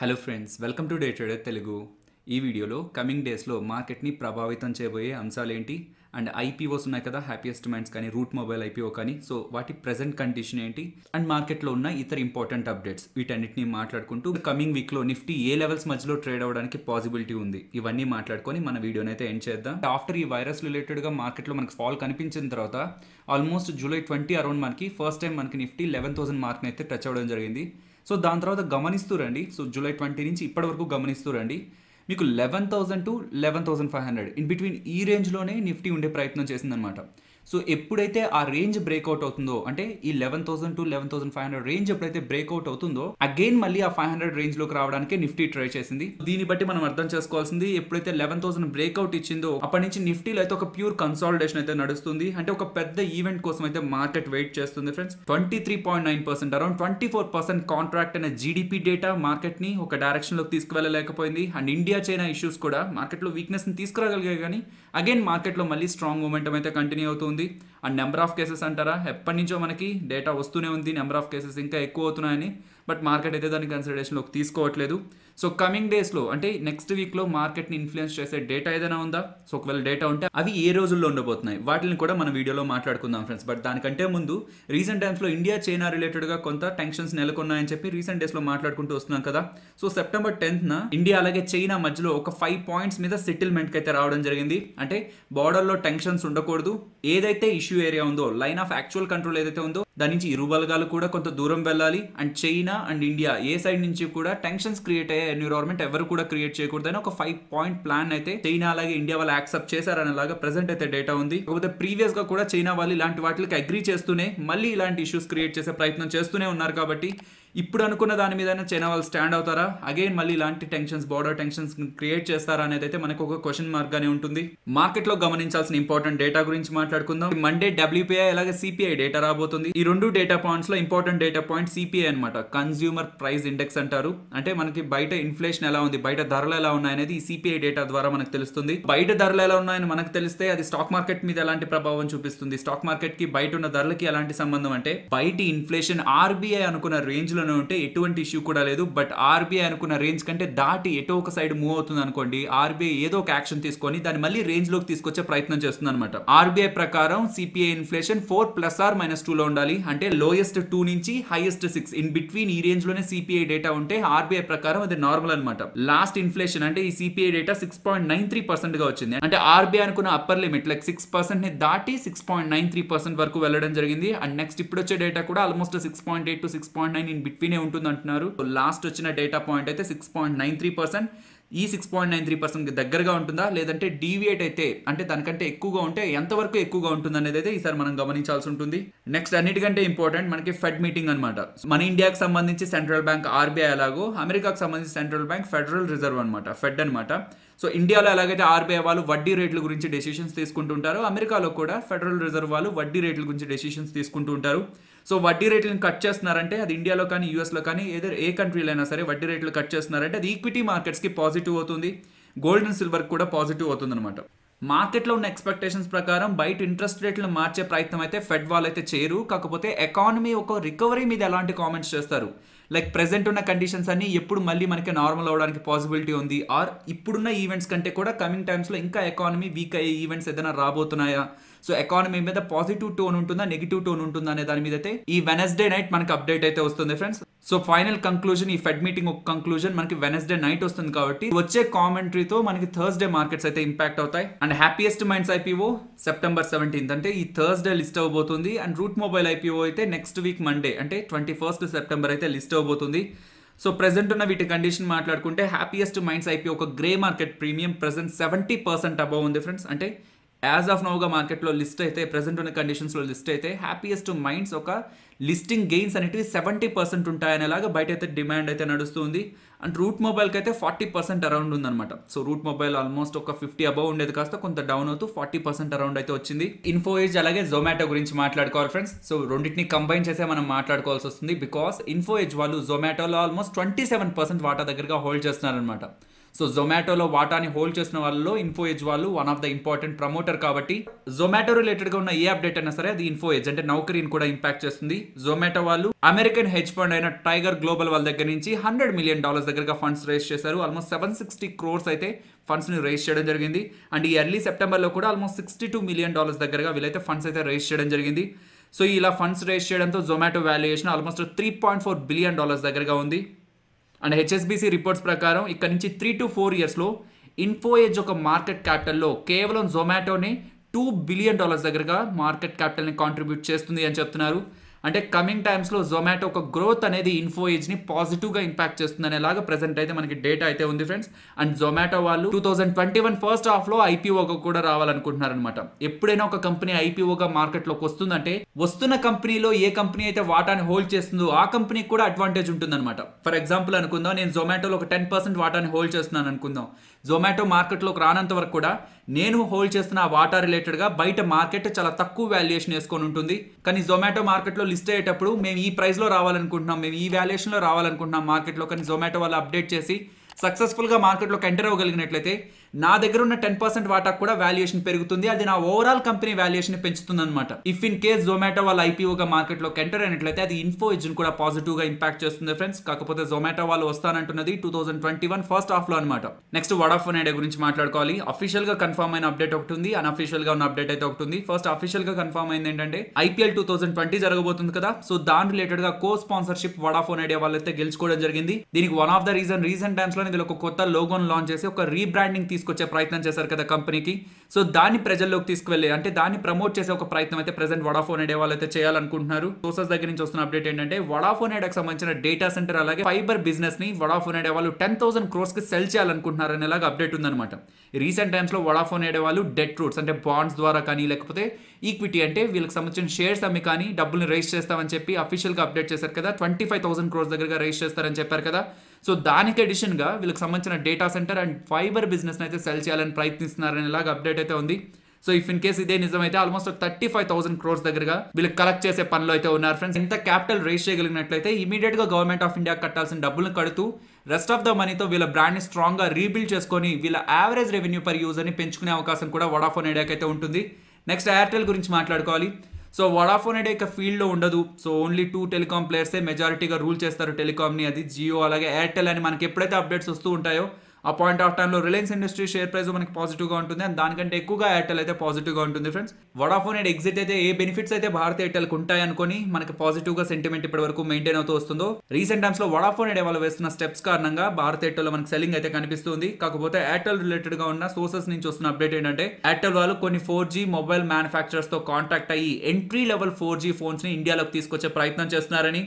Hello friends, welcome to day trader Telugu. ఈ వీడియోలో coming డేస్లో మార్కెట్ని ప్రభావితం చేయబోయే అంశాలు ఏంటి అండ్ ఐపీఓస్ ఉన్నాయి కదా, హ్యాపీయెస్ట్ మైండ్స్ కానీ రూట్ మొబైల్ ఐపీఓ కానీ, సో వాటి ప్రెజెంట్ కండిషన్ ఏంటి అండ్ మార్కెట్లో ఉన్న ఇతర ఇంపార్టెంట్ అప్డేట్స్ వీటన్నిటిని మాట్లాడుకుంటూ కమింగ్ వీక్లో నిఫ్టీ ఏ లెవెల్స్ మధ్యలో ట్రేడ్ అవ్వడానికి పాసిబిలిటీ ఉంది, ఇవన్నీ మాట్లాడుకొని మన వీడియోని అయితే ఎండ్ చేద్దాం. ఆఫ్టర్ ఈ వైరస్ రిలేటెడ్గా మార్కెట్లో మనకి ఫాల్ కనిపించిన తర్వాత ఆల్మోస్ట్ జూలై 20 అరౌండ్ మనకి ఫస్ట్ టైం మనకి నిఫ్టీ 11,000 మార్క్ని అయితే టచ్ అవ్వడం జరిగింది. సో దాని తర్వాత గమనిస్తూ రండి, సో జూలై 20 నుంచి ఇప్పటి వరకు గమనిస్తూ రండి, మీకు 11,000 to 11,500 ఇన్ బిట్వీన్ ఈ రేంజ్లోనే నిఫ్టీ ఉండే ప్రయత్నం చేసిందనమాట. సో ఎప్పుడైతే ఆ రేంజ్ బ్రేక్అవుట్ అవుతుందో, అంటే ఈ 11,000 to 11,500 రేంజ్ ఎప్పుడైతే బ్రేక్అవుట్ అవుతుందో అగైన్ మళ్ళీ ఆ 500 రేంజ్లోకి రావడానికి నిఫ్టీ ట్రై చేసింది. దీన్ని బట్టి మనం అర్థం చేసుకోవాల్సింది, ఎప్పుడైతే 11,000 బ్రేక్అవుట్ ఇచ్చిందో అప్పటి నుంచి నిఫ్టీలో అయితే ఒక ప్యూర్ కన్సాలిడేషన్ అయితే నడుస్తుంది. అంటే ఒక పెద్ద ఈవెంట్ కోసం అయితే మార్కెట్ వెయిట్ చేస్తుంది ఫ్రెండ్స్. 23.9%, అరౌండ్ 24% కాంట్రాక్ట్ అనే జీడిపి డేటా మార్కెట్ ని ఒక డైరెక్షన్ లోకి తీసుకువెళ్ళలేకపోయింది. అండ్ ఇండియా చైనా ఇష్యూస్ కూడా మార్కెట్ లో వీక్నెస్ ని తీసుకురాగలిగాయి, కానీ అగైన్ మార్కెట్ లో మళ్ళీ స్ట్రాంగ్ మూమెంటం అయితే కంటిన్యూ అవుతుంది. అండ్ నెంబర్ ఆఫ్ కేసెస్ అంటారా, ఎప్పటి నుంచో మనకి డేటా వస్తూనే ఉంది, నెంబర్ ఆఫ్ కేసెస్ ఇంకా ఎక్కువ అవుతున్నాయని, బట్ మార్కెట్ అయితే దాన్ని కన్సిడరేషన్లోకి తీసుకోవట్లేదు. సో కమింగ్ డేస్లో అంటే నెక్స్ట్ వీక్లో మార్కెట్ని ఇన్ఫ్లుయెన్స్ చేసే డేటా ఏదైనా ఉందా? సో ఒకవేళ డేటా ఉంటే అవి ఏ రోజుల్లో ఉండబోతున్నాయి, వాటిని కూడా మన వీడియోలో మాట్లాడుకుందాం ఫ్రెండ్స్. బట్ దానికంటే ముందు రీసెంట్ టైమ్స్లో ఇండియా చైనా రిలేటెడ్గా కొంత టెన్షన్స్ నెలకొన్నాయని చెప్పి రీసెంట్ డేస్లో మాట్లాడుకుంటూ వస్తున్నాం కదా. సో September 10th ఇండియా అలాగే చైనా మధ్యలో ఒక 5 పాయింట్స్ మీద సెటిల్మెంట్కి అయితే రావడం జరిగింది. అంటే బార్డర్లో టెన్షన్స్ ఉండకూడదు, ఏదైతే ఇష్యూ ఏరియా ఉందో, లైన్ ఆఫ్ యాక్చువల్ కంట్రోల్ ఏదైతే ఉందో దాని నుంచి ఇరు బలగాలు కూడా కొంత దూరం వెళ్ళాలి. And China and India A side నుంచి కూడా టెన్షన్స్ క్రియేట్ అయ్యే ఎన్విరాన్మెంట్ ఎవరు కూడా క్రియేట్ చేయకూడదని ఒక 5 పాయింట్ ప్లాన్ అయితే చైనా అలాగే ఇండియా వాళ్ళు యాక్సెప్ట్ చేశారనేలాగా ప్రెసెంట్ అయితే డేటా ఉంది. కాకపోతే ప్రీవియస్ గా కూడా చైనా వాళ్ళు ఇలాంటి వాటికి అగ్రీ చేస్తూనే మళ్ళీ ఇలాంటి ఇష్యూస్ క్రియేట్ చేసే ప్రయత్నం చేస్తూనే ఉన్నారు. కాబట్టి ఇప్పుడు అనుకున్న దాని మీద చైనా వాళ్ళు స్టాండ్ అవుతారా, అగైన్ మళ్ళీ ఇలాంటి టెన్షన్స్, బార్డర్ టెన్షన్స్ క్రియేట్ చేస్తారా అనేది అయితే మనకు ఒక క్వశ్చన్ మార్క్ గానే ఉంటుంది. మార్కెట్ లో గమనించాల్సిన ఇంపార్టెంట్ డేటా గురించి మాట్లాడుకుందాం. మండే WPI అలాగే CPI డేటా రాబోతుంది. ఈ రెండు డేటా పాయింట్స్ లో ఇంపార్టెంట్ డేటా పాయింట్ CPI అనమాట, కన్స్యూమర్ ప్రైస్ ఇండెక్స్ అంటారు. అంటే మనకి బయట ఇన్ఫ్లేషన్ ఎలా ఉంది, బయట ధరలు ఎలా ఉన్నాయనేది ఈ CPI డేటా ద్వారా మనకు తెలుస్తుంది. బయట ధరలు ఎలా ఉన్నాయని మనకు తెలిస్తే అది స్టాక్ మార్కెట్ మీద ఎలాంటి ప్రభావం చూపిస్తుంది, స్టాక్ మార్కెట్ కి బయట ఉన్న ధరలకి ఎలాంటి సంబంధం అంటే, బయట ఇన్ఫ్లేషన్ RBI అనుకున్న రేంజ్ లోనే ఉంటే ఎటువంటి ఇష్యూ కూడా లేదు. బట్ RBI అనుకున్న రేంజ్ కంటే దాటి ఎటో ఒక సైడ్ మూవ్ అవుతుంది అనుకోండి, RBI ఏదో ఒక యాక్షన్ తీసుకొని దాన్ని మళ్ళీ రేంజ్ లోకి తీసుకొచ్చే ప్రయత్నం చేస్తుంది అనమాట. RBI ప్రకారం CPI ఇన్ఫ్లేషన్ 4 ± 2 లో ఉండాలి. అంటే లోయెస్ట్ 2 నుంచి హైయెస్ట్ 6 ఇన్ బిట్వీన్ ఈ రేంజ్ లోనే CPI డేటా ఉంటే RBI ప్రకారం అది నార్మల్ అనమాట. లాస్ట్ ఇన్ఫ్లేషన్ అంటే ఈ CPI డేటా 6.93% గా వచ్చింది. అంటే RBI అనుకున్న అప్పర్ లిమిట్ లైక్ 6% ని దాటి 6.93% వరకు వెళ్ళడం జరిగింది. అండ్ నెక్స్ట్ ఇప్పుడు వచ్చే డేటా కూడా ఆల్మోస్ట్ 6.8 to 6.9 ఇన్ బిట్వీన్ ఉంటుంది అంటున్నారు. లాస్ట్ వచ్చిన డేటా పాయింట్ అయితే 6.93%. ఈ 6.93% దగ్గరగా ఉంటుందా, లేదంటే డీవియేట్ అయితే అంటే దానికంటే ఎక్కువగా ఉంటే ఎంతవరకు ఎక్కువగా ఉంటుంది అనేది అయితే ఈసారి మనం గమనించాల్సి ఉంటుంది. నెక్స్ట్ అన్నిటికంటే ఇంపార్టెంట్ మనకి ఫెడ్ మీటింగ్ అనమాట. మన ఇండియాకి సంబంధించి సెంట్రల్ బ్యాంక్ RBI అలాగో, అమెరికాకు సంబంధించి సెంట్రల్ బ్యాంక్ ఫెడరల్ రిజర్వ్ అనమాట, ఫెడ్ అనమాట. సో ఇండియాలో ఎలాగైతే RBI వాళ్ళు వడ్డీ రేట్ల గురించి డెసిషన్స్ తీసుకుంటుంటారు, అమెరికాలో కూడా ఫెడరల్ రిజర్వ్ వాళ్ళు వడ్డీ రేట్ల గురించి డెసిషన్స్ తీసుకుంటూ ఉంటారు. సో వడ్డీ రేట్లను కట్ చేస్తున్నారంటే అది ఇండియాలో కానీ యూఎస్లో కానీ ఏ కంట్రీలో అయినా సరే వడ్డీ రేట్లు కట్ చేస్తున్నారంటే అది ఈక్విటీ మార్కెట్స్కి పాజిటివ్ అవుతుంది, గోల్డ్ అండ్ సిల్వర్ కూడా పాజిటివ్ అవుతుంది అనమాట. మార్కెట్లో ఉన్న ఎక్స్పెక్టేషన్స్ ప్రకారం బయట ఇంట్రెస్ట్ రేట్లను మార్చే ప్రయత్నం అయితే ఫెడ్ వాళ్ళు అయితే చేయరు. కాకపోతే ఎకానమీ ఒక రికవరీ మీద ఎలాంటి కామెంట్స్ చేస్తారు, లైక్ ప్రెసెంట్ ఉన్న కండిషన్స్ అన్ని ఎప్పుడు మళ్ళీ మనకి నార్మల్ అవడానికి పాసిబిలిటీ ఉంది, ఆర్ ఇప్పుడున్న ఈవెంట్స్ కంటే కూడా కమింగ్ టైమ్స్లో ఇంకా ఎకానమీ వీక్ అయ్యే ఈవెంట్స్ ఏదైనా రాబోతున్నాయా, సో ఎకానమీ మీద పాజిటివ్ టోన్ ఉంటుందా, నెగిటివ్ టోన్ ఉంటుందా అనే దాని మీద అయితే ఈ వెనస్డే నైట్ మనకి అప్డేట్ అయితే వస్తుంది ఫ్రెండ్స్. సో ఫైనల్ కంక్లూజన్, ఈ ఫెడ్ మీటింగ్ ఒక కంక్లూజన్ మనకి వెనస్డే నైట్ వస్తుంది కాబట్టి వచ్చే కామెంటరీతో మనకి థర్స్డే మార్కెట్స్ అయితే ఇంపాక్ట్ అవుతాయి. And happiest minds IPO September 17th అంటే ఈ థర్స్డే లిస్ట్ అవబోతుంది. అండ్ రూట్ మొబైల్ IPO అయితే నెక్స్ట్ వీక్ మండే అంటే 21st September అయితే లిస్ట్ అవబోతుంది. సో ప్రెసెంట్ ఉన్న వీటి కండిషన్ మాట్లాడుకుంటే హ్యాపీయెస్ట్ మైండ్స్ IPO ఒక grey market premium present 70% above ఉంది ఫ్రెండ్స్. అంటే యాజ్ ఆఫ్ నౌగా మార్కెట్లో లిస్ట్ అయితే ప్రెసెంట్ ఉన్న కండిషన్స్లో లిస్ట్ అయితే హ్యాపీయెస్ట్ మైండ్స్ ఒక లిస్టింగ్ గెయిన్స్ అనేటివి 70% ఉంటాయనేలాగా బయట అయితే డిమాండ్ అయితే నడుస్తుంది. అండ్ రూట్ మొబైల్కి అయితే 40% అరౌండ్ ఉందన్నమాట. సో రూట్ మొబైల్ ఆల్మోస్ట్ ఒక 50 అబవ్ ఉండేది కాస్త కొంత డౌన్ అవుతూ 40% అరౌండ్ అయితే వచ్చింది. ఇన్ఫో ఎడ్జ్ అలాగే జొమాటో గురించి మాట్లాడుకోవాలి ఫ్రెండ్స్. సో రెండింటిని కంబైన్ చేసే మనం మాట్లాడుకోవాల్సి వస్తుంది, బికాస్ ఇన్ఫో ఎడ్జ్ వాళ్ళు జొమాటోలో ఆల్మోస్ట్ 27% వాటా దగ్గరగా హోల్డ్ చేస్తున్నారనమాట. సో జొమాటోలో వాటాని హోల్డ్ చేసిన వాళ్ళలో ఇన్ఫో ఎడ్జ్ వాళ్ళు one of the important promoter కాబట్టి జొమాటో రిలేటెడ్ గా ఉన్న ఏ అప్డేట్ అయినా సరే అది ఇన్ఫో ఎడ్జ్ అంటే నౌకరీని కూడా ఇంపాక్ట్ చేస్తుంది. జొమాటో వాళ్ళు అమెరికన్ హెడ్జ్ ఫండ్ అయిన టైగర్ గ్లోబల్ వాళ్ళ దగ్గర నుంచి $100 మిలియన్ దగ్గరగా ఫండ్స్ రేస్ చేశారు. ఆల్మోస్ట్ 760 crores అయితే ఫండ్స్ ని రేస్ చేయడం జరిగింది. అండ్ ఈ ఎర్లీ సెప్టెంబర్ లో కూడా ఆల్మోస్ట్ $62 మిలియన్ దగ్గరగా వీళ్ళైతే ఫండ్స్ అయితే రేస్ చేయడం జరిగింది. సో ఇలా ఫండ్స్ రేస్ చేయడంతో జొమాటో వాల్యుయేషన్ ఆల్మోస్ట్ $3.4 బిలియన్ దగ్గరగా ఉంది. అండ్ హెచ్ఎస్బిసి రిపోర్ట్స్ ప్రకారం ఇక్కడ నుంచి 3 to 4 yearsలో ఇన్ఫో ఎడ్జ్ ఒక మార్కెట్ క్యాపిటల్లో కేవలం జొమాటోని $2 బిలియన్ దగ్గరగా మార్కెట్ క్యాపిటల్ని కాంట్రిబ్యూట్ చేస్తుంది అని చెప్తున్నారు. అంటే కమింగ్ టైమ్స్లో జొమాటో ఒక గ్రోత్ అనేది ఇన్ఫో ఎడ్జ్ని పాజిటివ్గా ఇంపాక్ట్ చేస్తుంది అనేలాగా ప్రెసెంట్ అయితే మనకి డేటా అయితే ఉంది ఫ్రెండ్స్. అండ్ జొమాటో వాళ్ళు 2021 ఫస్ట్ హాఫ్లో ఐపీఓగా కూడా రావాలనుకుంటున్నారు అనమాట. ఎప్పుడైనా ఒక కంపెనీ ఐపీఓగా మార్కెట్లోకి వస్తుందంటే వస్తున్న కంపెనీలో ఏ కంపెనీ అయితే వాటాని హోల్డ్ చేస్తుందో ఆ కంపెనీకి కూడా అడ్వాంటేజ్ ఉంటుందన్నమాట. ఫర్ ఎగ్జాంపుల్ అనుకుందాం, నేను జొమాటోలో ఒక 10% వాటాని హోల్డ్ చేస్తున్నాను అనుకుందాం. జొమాటో మార్కెట్లోకి రానంత వరకు కూడా నేను హోల్డ్ చేస్తున్న ఆ వాటా రిలేటెడ్గా బయట మార్కెట్ చాలా తక్కువ వాల్యుయేషన్ వేసుకొని ఉంటుంది. కానీ జొమాటో మార్కెట్లో లిస్ట్ అయ్యేటప్పుడు మేము ఈ ప్రైస్లో రావాలనుకుంటున్నాం, మేము ఈ వాల్యుయేషన్లో రావాలనుకుంటున్నాం మార్కెట్లో, కానీ జొమాటో వాళ్ళు అప్డేట్ చేసి సక్సెస్ఫుల్గా మార్కెట్లోకి ఎంటర్ అవ్వగలిగినట్లయితే నా దగ్గర ఉన్న 10% వాటాకు కూడా వాల్యుయేషన్ పెరుగుతుంది. అది నా ఓవరాల్ కంపెనీ వాల్యుయేషన్ పెంచుతుంది అనమాట. ఇఫ్ ఇన్ కేస్ జొమాటో వాళ్ళ ఐపీఓగా మార్కెట్లోకి ఎంటర్ అయినట్లయితే అది ఇన్ఫో ఎడ్జ్ని కూడా పాజిటివ్గా ఇంపాక్ట్ చేస్తుంది ఫ్రెండ్స్. కాకపోతే జొమాటో వాళ్ళు వస్తానంటున్నది 2021 ఫస్ట్ హాఫ్లో అనమాట. నెక్స్ట్ వడాఫోన్ ఐడియా గురించి మాట్లాడుకోవాలి. అఫీషియల్గా కన్ఫర్మ్ అయిన అప్డేట్ ఒకటి ఉంది, అన్అఫీషియల్గా ఉన్న అప్డేట్ అయితే ఒకటి ఉంది. ఫస్ట్ అఫీషియల్గా కన్ఫర్మ్ అయింది ఏంటంటే ఐపీఎల్ 2020 జరగబోతుంది కదా, సో దాని రిలేటెడ్గా కో స్పాన్సర్షిప్ వడాఫోన్ ఐడియా వాళ్ళైతే గెలుచుకోవడం జరిగింది. దీనికి one of the recent times లో వీళ్ళు ఒక కొత్త లోగోను లాంచ్ చేసి ఒక రీబ్రాండింగ్ తీసుకొచ్చే ప్రయత్నం చేశారు కదా కంపెనీకి. సో దాన్ని ప్రజల్లోకి తీసుకువెళ్ళి అంటే దాన్ని ప్రమోట్ చేసే ఒక ప్రయత్నం అయితే ప్రెసెంట్ వడాఫోన్ ఐడియా వాళ్ళు అయితే చేయాలనుకుంటున్నారు. సోర్సెస్ దగ్గర నుంచి వస్తున్న అప్డేట్ ఏంటంటే వడాఫోన్ ఐడియాకి సంబంధించిన డేటా సెంటర్ అలాగే ఫైబర్ బిజినెస్ ని వడాఫోన్ ఐడియా వాళ్ళు 10,000 crores కి సెల్ చేయాలనుకుంటున్నారు అనేలాగా అప్డేట్ ఉందన్నమాట. రీసెంట్ టైమ్స్ లో వడాఫోన్ ఐడియా వాళ్ళు డెట్ రూట్స్ అంటే బాండ్స్ ద్వారా కానీ లేకపోతే ఈక్విటీ అంటే వీళ్ళకి సంబంధించిన షేర్స్ అమ్మి కానీ డబ్బుల్ని రైజ్ చేస్తామని చెప్పి అఫీషియల్ గా అప్డేట్ చేశారు కదా. 25,000 crores దగ్గరగా రైజ్ చేస్తారని చెప్పారు కదా. సో దానికి అడిషన్ గా వీళ్ళకి సంబంధించిన data centre and fibre business అయితే సెల్ చేయాలని ప్రయత్నిస్తున్నారనేలాగా అప్డేట్ అయితే ఉంది. సో ఇఫ్ ఇన్ కేస్ ఇదే నిజమైతే ఆల్మోస్ట్ 35,000 crores దగ్గరగా వీళ్ళు కలెక్ట్ చేసే పనిలో అయితే ఉన్నారు ఫ్రెండ్స్. ఇంత క్యాపిటల్ రైజ్ చేయగలిగినట్లయితే ఇమీడియట్ గా గవర్నమెంట్ ఆఫ్ ఇండియా కట్టాల్సిన డబ్బులను కడుతూ రెస్ట్ ఆఫ్ ద మనీతో వీళ్ళ బ్రాండ్ ని స్ట్రాంగ్ గా రీబిల్డ్ చేసుకొని వీళ్ళ యావరేజ్ రెవెన్యూ పర్ యూజర్ ని పెంచుకునే అవకాశం కూడా వడాఫోన్ ఐడియాకి అయితే ఉంటుంది. నెక్స్ట్ ఎయిర్టెల్ గురించి మాట్లాడుకోవాలి. సో వడాఫోన్ ఐడియా ఇక ఫీల్డ్లో ఉండదు. సో ఓన్లీ 2 టెలికాం ప్లేయర్సే మెజారిటీగా రూల్ చేస్తారు టెలికామ్ని, అది జియో అలాగే ఎయిర్టెల్ అని. మనకి ఎప్పుడైతే అప్డేట్స్ వస్తూ ఉంటాయో ఆ పాయింట్ ఆఫ్ టైంలో రిలయన్స్ ఇండస్ట్రీ షేర్ ప్రైస్ మనకి పాజిటివ్గా ఉంటుంది అండ్ దానికంటే ఎక్కువగా ఎయిర్టెల్ అయితే పాజిటివ్గా ఉంటుంది ఫ్రెండ్స్. వడాఫోన్ ఐడియా ఎగ్జిట్ అయితే ఏ బెనిఫిట్స్ అయితే భారత్ ఎయిర్టెల్కి ఉంటాయి అనుకుని మనకి పాజిటివ్గా సెంటిమెంట్ ఇప్పటి వరకు మెయింటైన్ అవుతూ వస్తుందో రీసెంట్ టైమ్స్లో వడాఫోన్ ఐడియా వాళ్ళు వేస్తున్న స్టెప్స్ కారణంగా భారత్ ఎయిర్టెల్లో మనకి సెల్లింగ్ అయితే కనిపిస్తుంది. కాకపోతే ఎయిర్టెల్ రిలేటెడ్గా ఉన్న సోర్సెస్ నుంచి వస్తున్న అప్డేట్ ఏంటంటే ఎయిర్టెల్ వాళ్ళు కొన్ని 4G మొబైల్ మ్యానుఫ్యాక్చరర్స్తో కాంటాక్ట్ అయ్యి ఎంట్రీ లెవెల్ 4G ఫోన్స్ని ఇండియాలోకి తీసుకొచ్చే ప్రయత్నం చేస్తున్నారని.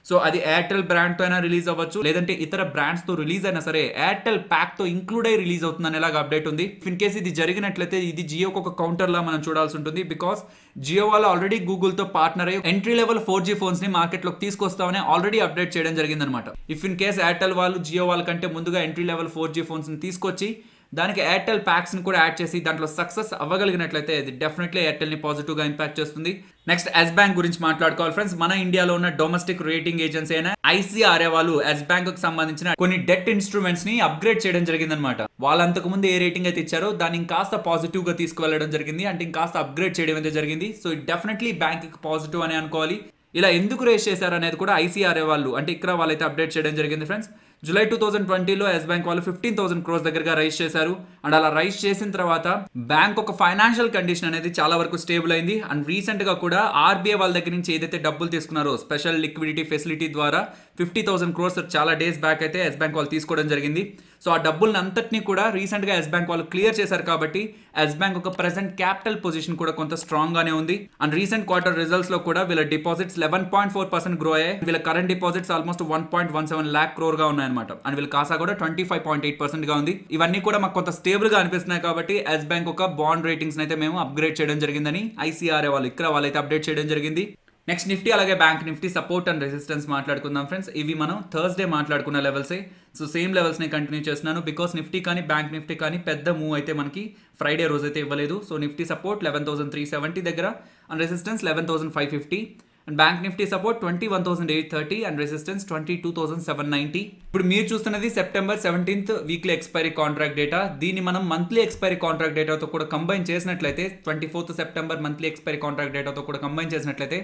సో అది ఎయిర్టెల్ బ్రాండ్తో అయినా రిలీజ్ అవ్వచ్చు, లేదంటే ఇతర బ్రాండ్స్తో రిలీజ్ అయినా సరే ఎయిర్టెల్ ప్యాక్తో ఇంక్లూడ్ అయ్యి రిలీజ్ అవుతుంది అనేలాగా అప్డేట్ ఉంది. ఇన్ కేస్ ఇది జరిగినట్లయితే ఇది జియోకి ఒక కౌంటర్లా మనం చూడాల్సి ఉంటుంది. బికాస్ జియో వాళ్ళు ఆల్రెడీ గూగుల్తో పార్ట్నర్ అయ్యి ఎంట్రీ లెవెల్ 4G ఫోన్స్ని మార్కెట్లోకి తీసుకొస్తామని ఆల్రెడీ అప్డేట్ చేయడం జరిగిందనమాట. ఇఫ్ ఇన్ కేస్ ఎయిర్టెల్ వాళ్ళు జియో వాళ్ళ కంటే ముందుగా ఎంట్రీ లెవెల్ 4G ఫోన్స్ని తీసుకొచ్చి దానికి ఎయిర్టెల్ ప్యాక్స్ని కూడా యాడ్ చేసి దాంట్లో సక్సెస్ అవ్వగలిగినట్లయితే ఇది డెఫినెట్లీ ఎయిర్టెల్ని పాజిటివ్గా ఇంపాక్ట్ చేస్తుంది. నెక్స్ట్ ఎస్ బ్యాంక్ గురించి మాట్లాడుకోవాలి ఫ్రెండ్స్. మన ఇండియాలో ఉన్న డొమెస్టిక్ రేటింగ్ ఏజెన్సీ అయిన ఐసీఆర్ఏ వాళ్ళు ఎస్ బ్యాంక్ కు సంబంధించిన కొన్ని డెట్ ఇన్స్ట్రుమెంట్స్ ని అప్గ్రేడ్ చేయడం జరిగిందనమాట. వాళ్ళంతకు ముందు ఏ రేటింగ్ అయితే ఇచ్చారో దాన్ని ఇంకాస్త పాజిటివ్ గా తీసుకువెళ్ళడం జరిగింది, అంటే ఇంకాస్త అప్గ్రేడ్ చేయడం అయితే జరిగింది. So it definitely bank positive అని అనుకోవాలి. ఇలా ఎందుకు రేస్ చేశారు అనేది కూడా ఐసీఆర్ఏ వాళ్ళు అంటే ఇక్కడ వాళ్ళైతే అప్డేట్ చేయడం జరిగింది ఫ్రెండ్స్. జూలై 2020లో ఎస్ బ్యాంక్ వాళ్ళు 15,000 crores దగ్గరగా రైజ్ చేశారు. అండ్ అలా రైజ్ చేసిన తర్వాత బ్యాంక్ ఒక ఫైనాన్షియల్ కండిషన్ అనేది చాలా వరకు స్టేబుల్ అయింది. అండ్ రీసెంట్ గా కూడా ఆర్బీఐ వాళ్ళ దగ్గర నుంచి ఏదైతే డబ్బులు తీసుకున్నారో స్పెషల్ లిక్విడిటీ ఫెసిలిటీ ద్వారా 50,000 crores చాలా డేస్ బ్యాక్ అయితే ఎస్ బ్యాంక్ వాళ్ళు తీసుకోవడం జరిగింది. సో ఆ డబ్బులను అంతటినీ కూడా రీసెంట్ గా ఎస్ బ్యాంక్ వాళ్ళు క్లియర్ చేశారు కాబట్టి ఎస్ బ్యాంక్ ఒక ప్రెసెంట్ క్యాపిటల్ పొజిషన్ కూడా కొంత స్ట్రాంగ్ గానే ఉంది. అండ్ రీసెంట్ క్వార్టర్ రిజల్ట్స్ లో కూడా వీళ్ళ డిపాజిట్స్ 11.4% గ్రో అయ్యాయి. వీళ్ళ current deposits almost 1.17 lakh crore గా ఉన్నాయి అనమాట. అండ్ వీళ్ళ కాసా కూడా 25.8% గా ఉంది. ఇవన్నీ కూడా మాకు కొంత స్టేబుల్ గా అనిపిస్తున్నాయి కాబట్టి ఎస్ బ్యాంక్ ఒక బాండ్ రేటింగ్స్ అయితే మేము అప్గ్రేడ్ చేయడం జరిగిందని ఐసీఆర్ఏ వాళ్ళు ఇక్కడ వాళ్ళైతే అప్డేట్ చేయడం జరిగింది. నెక్స్ట్ నిఫ్టీ అలాగే bank Nifty support and resistance మాట్లాడుకుందాం ఫ్రెండ్స్. ఇవి మనం థర్స్డే మాట్లాడుకున్న లెవెల్సే. సో సేమ్ లెవెల్స్ని కంటిన్యూ చేస్తున్నాను బికాస్ నిఫ్టీ కానీ బ్యాంక్ నిఫ్టీ కానీ పెద్ద మూవ్ అయితే మనకి ఫ్రైడే రోజు అయితే ఇవ్వలేదు. సో నిఫ్టీ సపోర్ట్ 11,370 దగ్గర and resistance 11,550. And bank Nifty support 21,830 and resistance 22,790. ఇప్పుడు మీరు చూస్తున్నది September 17th weekly expiry contract data. దీన్ని మనం మంత్లీ ఎక్స్పైరీ కాంట్రాక్ట్ డేటాతో కూడా కంబైన్ చేసినట్లయితే 24th September monthly expiry contract డేటాతో కూడా కంబైన్ చేసినట్లయితే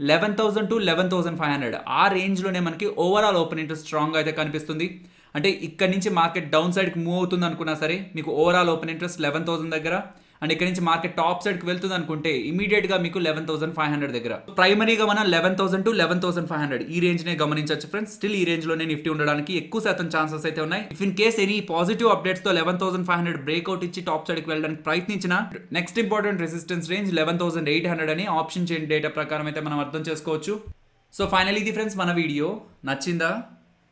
11,000 to 11,500 ఆ రేంజ్లోనే మనకి ఓవరాల్ ఓపెన్ ఇంట్రెస్ట్ స్ట్రాంగ్ అయితే కనిపిస్తుంది. అంటే ఇక్కడ నుంచి మార్కెట్ డౌన్ సైడ్కి మూవ్ అవుతుంది అనుకున్నా సరే మీకు ఓవరాల్ ఓపెన్ ఇంట్రెస్ట్ 11,000 దగ్గర, అండ్ ఇక్కడ నుంచి మార్కెట్ టాప్ సైడ్కి వెళ్తుంది అనుకుంటే ఇమీడియట్గా మీకు 11,500 దగ్గర. ప్రైమరీగా మనం 11,000 to 11,500 ఈ రేంజ్నే గమనించవచ్చు ఫ్రెండ్స్. స్టిల్ ఈ రేంజ్లోనే నిఫ్టీ ఉండడానికి ఎక్కువ శాతం ఛాన్సెస్ అయితే ఉన్నాయి. If in case any positive అప్డేట్స్తో 11,500 బ్రేక్అవుట్ ఇచ్చి టాప్ సైడ్కి వెళ్ళడానికి ప్రయత్నించిన నెక్స్ట్ ఇంపార్టెంట్ రెసిస్టెన్స్ రేంజ్ 11,800 అని ఆప్షన్ చైన్ డేటా ప్రకారం అయితే మనం అర్థం చేసుకోవచ్చు. సో ఫైనల్ ఇది ఫ్రెండ్స్ మన వీడియో. నచ్చిందా?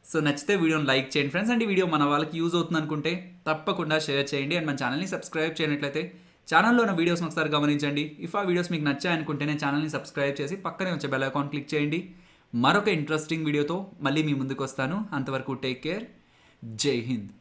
సో నచ్చితే వీడియోని లైక్ చేయండి ఫ్రెండ్స్. అండ్ ఈ వీడియో మన వాళ్ళకి యూజ్ అవుతుంది అనుకుంటే తప్పకుండా షేర్ చేయండి. అండ్ మన ఛానల్ని సబ్స్క్రైబ్ చేయనట్లయితే ఛానల్లో ఉన్న వీడియోస్ని ఒకసారి గమనించండి. ఇఫ్ ఆ వీడియోస్ మీకు నచ్చాయనుకుంటేనే ఛానల్ని సబ్స్క్రైబ్ చేసి పక్కనే వచ్చే బెల్ ఐకాన్ క్లిక్ చేయండి. మరొక ఇంట్రెస్టింగ్ వీడియోతో మళ్ళీ మీ ముందుకు వస్తాను. అంతవరకు టేక్ కేర్. జై హింద్.